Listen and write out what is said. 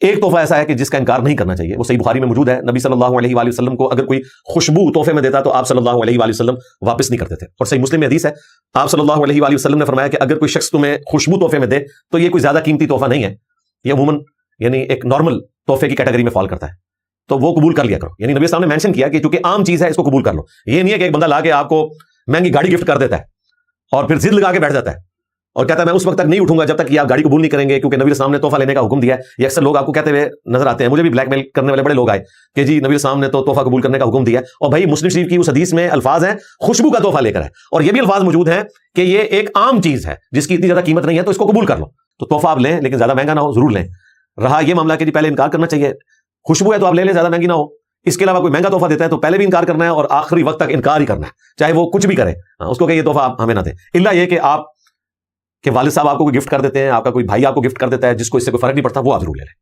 ایک تحفہ ایسا ہے کہ جس کا انکار نہیں کرنا چاہیے، وہ صحیح بخاری میں موجود ہے، نبی صلی اللہ علیہ وآلہ وسلم کو اگر کوئی خوشبو تحفے میں دیتا تو آپ صلی اللہ علیہ وآلہ وسلم واپس نہیں کرتے تھے، اور صحیح مسلم میں حدیث ہے، آپ صلی اللہ علیہ وآلہ وسلم نے فرمایا کہ اگر کوئی شخص تمہیں خوشبو تحفے میں دے تو یہ کوئی زیادہ قیمتی تحفہ نہیں ہے، یہ عموماً یعنی ایک نارمل تحفے کی کیٹیگری میں فال کرتا ہے، تو وہ قبول کر لیا کرو۔ یعنی نبی صاحب نے مینشن کیا کہ چونکہ عام چیز ہے اس کو قبول کر لو، یہ نہیں ہے کہ ایک بندہ لا کے آپ کو مہنگی گاڑی گفٹ کر دیتا ہے اور پھر ضد لگا کے بیٹھ جاتا ہے اور کہتا ہے میں اس وقت تک نہیں اٹھوں گا جب تک کہ آپ گاڑی قبول نہیں کریں گے، کیونکہ نبی صاحب نے تحفہ لینے کا حکم دیا ہے۔ یہ اکثر لوگ آپ کو کہتے ہوئے نظر آتے ہیں، مجھے بھی بلیک میل کرنے والے بڑے لوگ آئے کہ جی نبی صاحب نے تو تحفہ قبول کرنے کا حکم دیا ہے، اور بھائی مسلم شریف کی اس حدیث میں الفاظ ہیں خوشبو کا تحفہ لے کر ہے، اور یہ بھی الفاظ موجود ہیں کہ یہ ایک عام چیز ہے جس کی اتنی زیادہ قیمت نہیں ہے تو اس کو قبول کر لو، تو تحفہ آپ لیں لیکن زیادہ مہنگا نہ ہو، ضرور لیں۔ رہا یہ معاملہ کہ جی پہلے انکار کرنا چاہیے، خوشبو ہے تو آپ لے لیں، زیادہ مہنگی نہ ہو، اس کے علاوہ کوئی مہنگا تحفہ دیتا ہے تو پہلے بھی انکار کرنا ہے اور آخری وقت تک انکار ہی کرنا ہے، چاہے وہ کچھ بھی کرے، اس کو کہ یہ تحفہ آپ ہمیں نہ دیں، الا یہ کہ آپ کے والد صاحب آپ کو کوئی گفٹ کر دیتے ہیں، آپ کا کوئی بھائی آپ کو گفٹ کر دیتا ہے جس کو اس سے کوئی فرق نہیں پڑتا، وہ آپ ضرور لے لیں۔